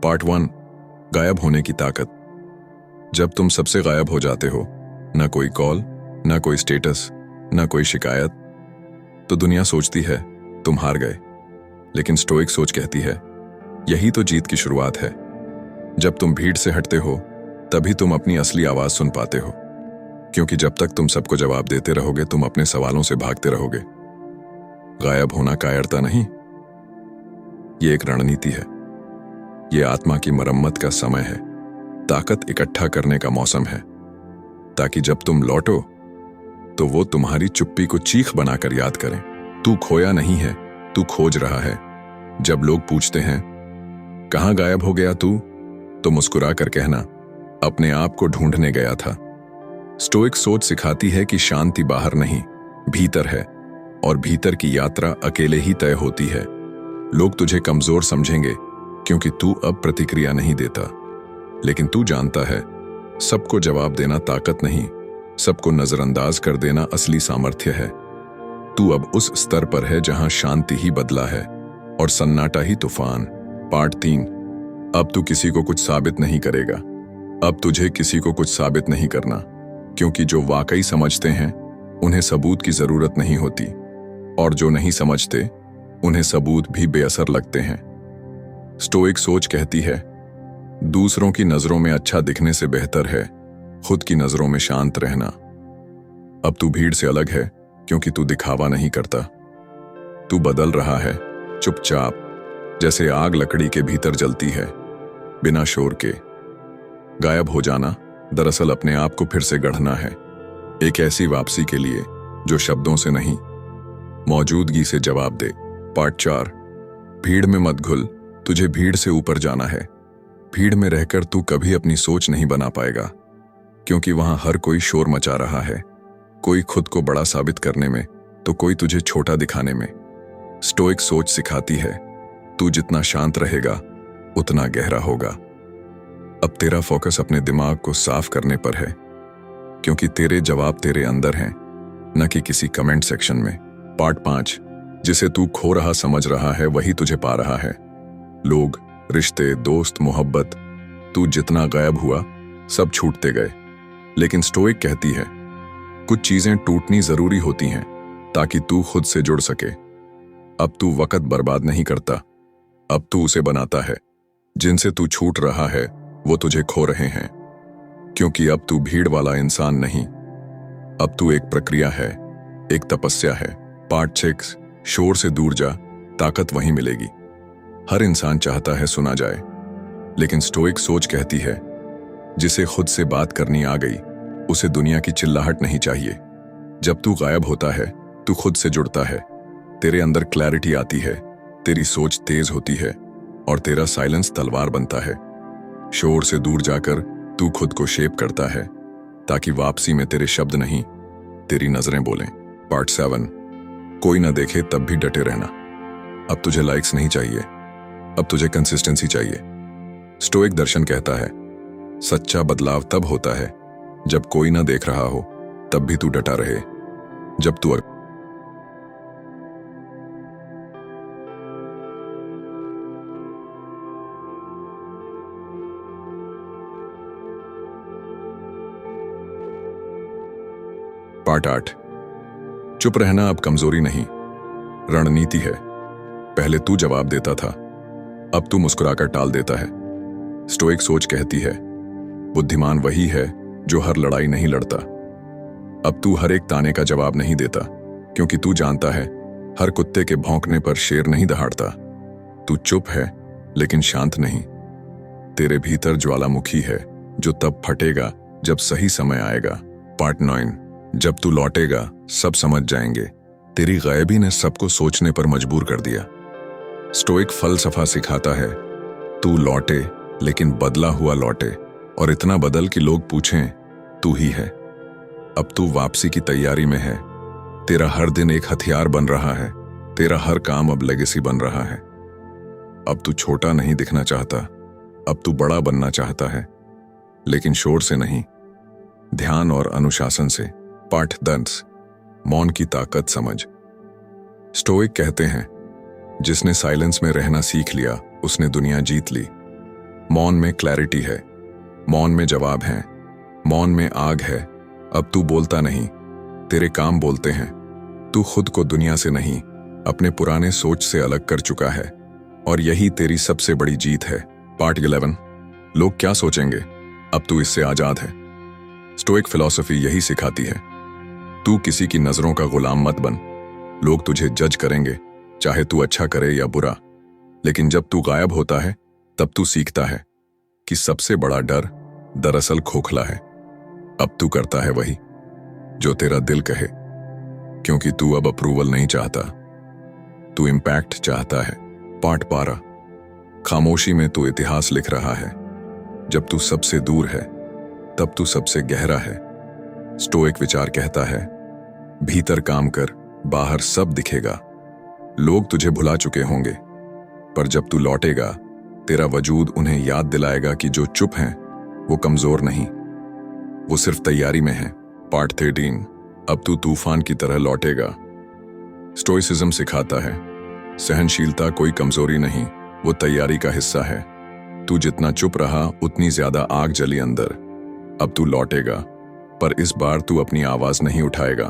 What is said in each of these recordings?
Part 1। गायब होने की ताकत। जब तुम सबसे गायब हो जाते हो, ना कोई कॉल, ना कोई स्टेटस, ना कोई शिकायत, तो दुनिया सोचती है तुम हार गए। लेकिन स्टोइक सोच कहती है यही तो जीत की शुरुआत है। जब तुम भीड़ से हटते हो तभी तुम अपनी असली आवाज सुन पाते हो, क्योंकि जब तक तुम सबको जवाब देते रहोगे तुम अपने सवालों से भागते रहोगे। गायब होना कायरता नहीं, ये एक रणनीति है। ये आत्मा की मरम्मत का समय है, ताकत इकट्ठा करने का मौसम है, ताकि जब तुम लौटो तो वो तुम्हारी चुप्पी को चीख बनाकर याद करें। तू खोया नहीं है, तू खोज रहा है। जब लोग पूछते हैं कहां गायब हो गया तू, तो मुस्कुरा कर कहना अपने आप को ढूंढने गया था। स्टोइक सोच सिखाती है कि शांति बाहर नहीं, भीतर है, और भीतर की यात्रा अकेले ही तय होती है। लोग तुझे कमजोर समझेंगे क्योंकि तू अब प्रतिक्रिया नहीं देता, लेकिन तू जानता है सबको जवाब देना ताकत नहीं, सबको नजरअंदाज कर देना असली सामर्थ्य है। तू अब उस स्तर पर है जहां शांति ही बदला है और सन्नाटा ही तूफान। पार्ट 3। अब तू किसी को कुछ साबित नहीं करेगा। अब तुझे किसी को कुछ साबित नहीं करना, क्योंकि जो वाकई समझते हैं उन्हें सबूत की जरूरत नहीं होती, और जो नहीं समझते उन्हें सबूत भी बेअसर लगते हैं। स्टोइक सोच कहती है दूसरों की नजरों में अच्छा दिखने से बेहतर है खुद की नजरों में शांत रहना। अब तू भीड़ से अलग है क्योंकि तू दिखावा नहीं करता। तू बदल रहा है चुपचाप, जैसे आग लकड़ी के भीतर जलती है, बिना शोर के। गायब हो जाना दरअसल अपने आप को फिर से गढ़ना है, एक ऐसी वापसी के लिए जो शब्दों से नहीं, मौजूदगी से जवाब दे। पार्ट 4। भीड़ में मत घुल, तुझे भीड़ से ऊपर जाना है। भीड़ में रहकर तू कभी अपनी सोच नहीं बना पाएगा, क्योंकि वहां हर कोई शोर मचा रहा है, कोई खुद को बड़ा साबित करने में तो कोई तुझे छोटा दिखाने में। स्टोइक सोच सिखाती है तू जितना शांत रहेगा उतना गहरा होगा। अब तेरा फोकस अपने दिमाग को साफ करने पर है, क्योंकि तेरे जवाब तेरे अंदर हैं, न कि किसी कमेंट सेक्शन में। पार्ट 5। जिसे तू खो रहा समझ रहा है वही तुझे पा रहा है। लोग, रिश्ते, दोस्त, मोहब्बत, तू जितना गायब हुआ सब छूटते गए। लेकिन स्टोइक कहती है कुछ चीजें टूटनी जरूरी होती हैं ताकि तू खुद से जुड़ सके। अब तू वक्त बर्बाद नहीं करता, अब तू उसे बनाता है। जिनसे तू छूट रहा है वो तुझे खो रहे हैं, क्योंकि अब तू भीड़ वाला इंसान नहीं, अब तू एक प्रक्रिया है, एक तपस्या है। पार्ट 6। शोर से दूर जा, ताकत वहीं मिलेगी। हर इंसान चाहता है सुना जाए, लेकिन स्टोइक सोच कहती है जिसे खुद से बात करनी आ गई उसे दुनिया की चिल्लाहट नहीं चाहिए। जब तू गायब होता है तू खुद से जुड़ता है, तेरे अंदर क्लैरिटी आती है, तेरी सोच तेज होती है, और तेरा साइलेंस तलवार बनता है। शोर से दूर जाकर तू खुद को शेप करता है, ताकि वापसी में तेरे शब्द नहीं तेरी नजरें बोलें। पार्ट 7। कोई ना देखे तब भी डटे रहना। अब तुझे लाइक्स नहीं चाहिए, अब तुझे कंसिस्टेंसी चाहिए। स्टोइक दर्शन कहता है सच्चा बदलाव तब होता है जब कोई ना देख रहा हो तब भी तू डटा रहे। जब तू पार्ट 8। चुप रहना अब कमजोरी नहीं, रणनीति है। पहले तू जवाब देता था, अब तू मुस्कुराकर टाल देता है। स्टोइक सोच कहती है बुद्धिमान वही है जो हर लड़ाई नहीं लड़ता। अब तू हर एक ताने का जवाब नहीं देता, क्योंकि तू जानता है हर कुत्ते के भौंकने पर शेर नहीं दहाड़ता। तू चुप है लेकिन शांत नहीं। तेरे भीतर ज्वालामुखी है जो तब फटेगा जब सही समय आएगा। पार्ट 9। जब तू लौटेगा सब समझ जाएंगे, तेरी गायबी ने सबको सोचने पर मजबूर कर दिया। स्टोइक फलसफा सिखाता है तू लौटे लेकिन बदला हुआ लौटे, और इतना बदल कि लोग पूछें तू ही है। अब तू वापसी की तैयारी में है, तेरा हर दिन एक हथियार बन रहा है, तेरा हर काम अब लेगेसी बन रहा है। अब तू छोटा नहीं दिखना चाहता, अब तू बड़ा बनना चाहता है, लेकिन शोर से नहीं, ध्यान और अनुशासन से। पार्ट 10। मौन की ताकत समझ। स्टोइक कहते हैं जिसने साइलेंस में रहना सीख लिया उसने दुनिया जीत ली। मौन में क्लैरिटी है, मौन में जवाब है, मौन में आग है। अब तू बोलता नहीं, तेरे काम बोलते हैं। तू खुद को दुनिया से नहीं, अपने पुराने सोच से अलग कर चुका है, और यही तेरी सबसे बड़ी जीत है। पार्ट 11, लोग क्या सोचेंगे, अब तू इससे आजाद है। स्टोइक फिलॉसफी यही सिखाती है, तू किसी की नजरों का गुलाम मत बन। लोग तुझे जज करेंगे, चाहे तू अच्छा करे या बुरा, लेकिन जब तू गायब होता है तब तू सीखता है कि सबसे बड़ा डर दरअसल खोखला है। अब तू करता है वही जो तेरा दिल कहे, क्योंकि तू अब अप्रूवल नहीं चाहता, तू इम्पैक्ट चाहता है। पार्ट 12, खामोशी में तू इतिहास लिख रहा है। जब तू सबसे दूर है तब तू सबसे गहरा है। स्टोइक विचार कहता है, भीतर काम कर, बाहर सब दिखेगा। लोग तुझे भुला चुके होंगे, पर जब तू लौटेगा तेरा वजूद उन्हें याद दिलाएगा कि जो चुप हैं वो कमजोर नहीं, वो सिर्फ तैयारी में है। पार्ट 13, अब तू तूफान की तरह लौटेगा। स्टोइसिज्म सिखाता है, सहनशीलता कोई कमजोरी नहीं, वो तैयारी का हिस्सा है। तू जितना चुप रहा उतनी ज्यादा आग जली अंदर। अब तू लौटेगा, पर इस बार तू अपनी आवाज नहीं उठाएगा।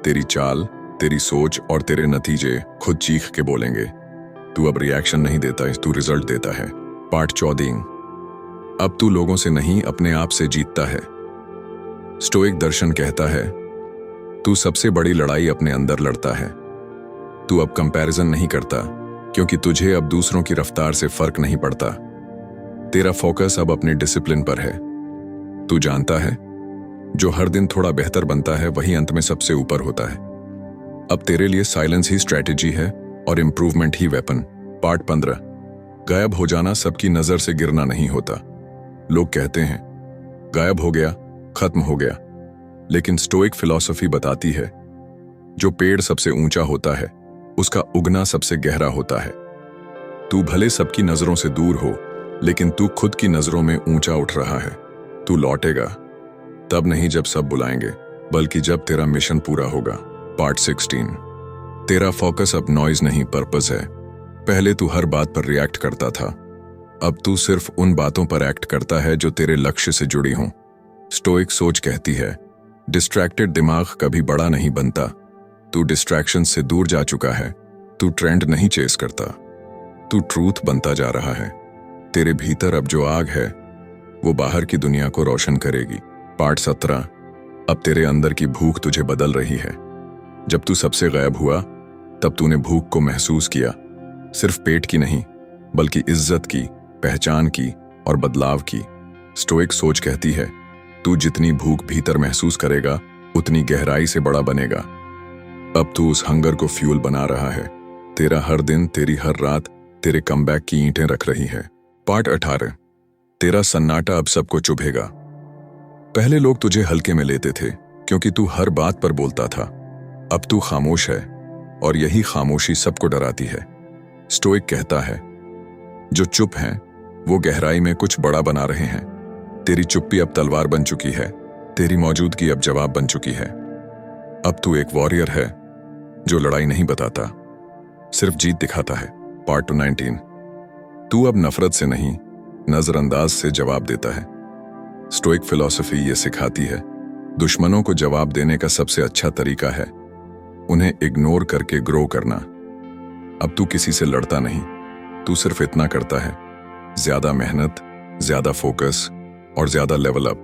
तेरी चाल, तेरी सोच और तेरे नतीजे खुद चीख के बोलेंगे। तू अब रिएक्शन नहीं देता, तू रिजल्ट देता है। पार्ट 14, अब तू लोगों से नहीं अपने आप से जीतता है। स्टोइक दर्शन कहता है, तू सबसे बड़ी लड़ाई अपने अंदर लड़ता है। तू अब कंपैरिजन नहीं करता, क्योंकि तुझे अब दूसरों की रफ्तार से फर्क नहीं पड़ता। तेरा फोकस अब अपने डिसिप्लिन पर है। तू जानता है, जो हर दिन थोड़ा बेहतर बनता है वही अंत में सबसे ऊपर होता है। अब तेरे लिए साइलेंस ही स्ट्रैटेजी है और इंप्रूवमेंट ही वेपन। पार्ट 15, गायब हो जाना सबकी नजर से गिरना नहीं होता। लोग कहते हैं, गायब हो गया, खत्म हो गया, लेकिन स्टोइक फिलॉसफी बताती है, जो पेड़ सबसे ऊंचा होता है उसका उगना सबसे गहरा होता है। तू भले सबकी नजरों से दूर हो, लेकिन तू खुद की नजरों में ऊंचा उठ रहा है। तू लौटेगा तब नहीं जब सब बुलाएंगे, बल्कि जब तेरा मिशन पूरा होगा। पार्ट 16, तेरा फोकस अब नॉइज नहीं पर्पस है। पहले तू हर बात पर रिएक्ट करता था, अब तू सिर्फ उन बातों पर एक्ट करता है जो तेरे लक्ष्य से जुड़ी हों। स्टोइक सोच कहती है, डिस्ट्रैक्टेड दिमाग कभी बड़ा नहीं बनता। तू डिस्ट्रैक्शन से दूर जा चुका है। तू ट्रेंड नहीं चेस करता, तू ट्रूथ बनता जा रहा है। तेरे भीतर अब जो आग है वो बाहर की दुनिया को रोशन करेगी। पार्ट 17, अब तेरे अंदर की भूख तुझे बदल रही है। जब तू सबसे गायब हुआ तब तूने भूख को महसूस किया, सिर्फ पेट की नहीं, बल्कि इज्जत की, पहचान की और बदलाव की। स्टोइक सोच कहती है, तू जितनी भूख भीतर महसूस करेगा उतनी गहराई से बड़ा बनेगा। अब तू उस हंगर को फ्यूल बना रहा है। तेरा हर दिन, तेरी हर रात तेरे कमबैक की ईंटें रख रही है। पार्ट 18, तेरा सन्नाटा अब सबको चुभेगा। पहले लोग तुझे हल्के में लेते थे क्योंकि तू हर बात पर बोलता था। अब तू खामोश है और यही खामोशी सबको डराती है। स्टोइक कहता है, जो चुप हैं वो गहराई में कुछ बड़ा बना रहे हैं। तेरी चुप्पी अब तलवार बन चुकी है, तेरी मौजूदगी अब जवाब बन चुकी है। अब तू एक वॉरियर है जो लड़ाई नहीं बताता, सिर्फ जीत दिखाता है। पार्ट 19, तू अब नफरत से नहीं, नजरअंदाज से जवाब देता है। स्टोइक फिलॉसफी ये सिखाती है, दुश्मनों को जवाब देने का सबसे अच्छा तरीका है उन्हें इग्नोर करके ग्रो करना। अब तू किसी से लड़ता नहीं, तू सिर्फ इतना करता है, ज्यादा मेहनत, ज्यादा फोकस और ज्यादा लेवल अप।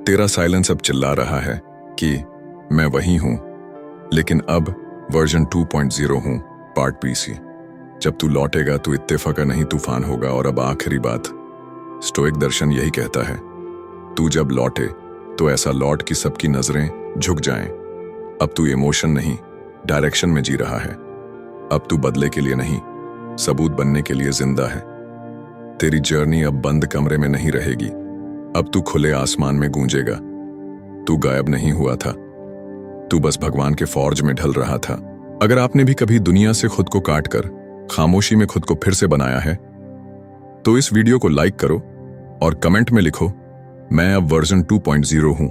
तेरा साइलेंस अब चिल्ला रहा है कि मैं वही हूं, लेकिन अब वर्जन 2.0 हूं। पार्ट 20, जब तू लौटेगा तो इत्तेफाक का नहीं तूफान होगा। और अब आखिरी बात, स्टोइक दर्शन यही कहता है, तू जब लौटे तो ऐसा लौट कि सबकी नजरें झुक जाएं। अब तू इमोशन नहीं, डायरेक्शन में जी रहा है। अब तू बदले के लिए नहीं, सबूत बनने के लिए जिंदा है। तेरी जर्नी अब बंद कमरे में नहीं रहेगी, अब तू खुले आसमान में गूंजेगा। तू गायब नहीं हुआ था, तू बस भगवान के फौज में ढल रहा था। अगर आपने भी कभी दुनिया से खुद को काट कर खामोशी में खुद को फिर से बनाया है, तो इस वीडियो को लाइक करो और कमेंट में लिखो, मैं अब वर्जन 2.0 हूं।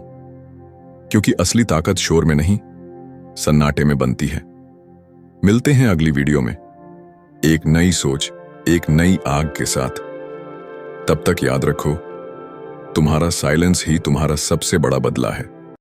क्योंकि असली ताकत शोर में नहीं, सन्नाटे में बनती है। मिलते हैं अगली वीडियो में एक नई सोच, एक नई आग के साथ। तब तक याद रखो, तुम्हारा साइलेंस ही तुम्हारा सबसे बड़ा बदला है।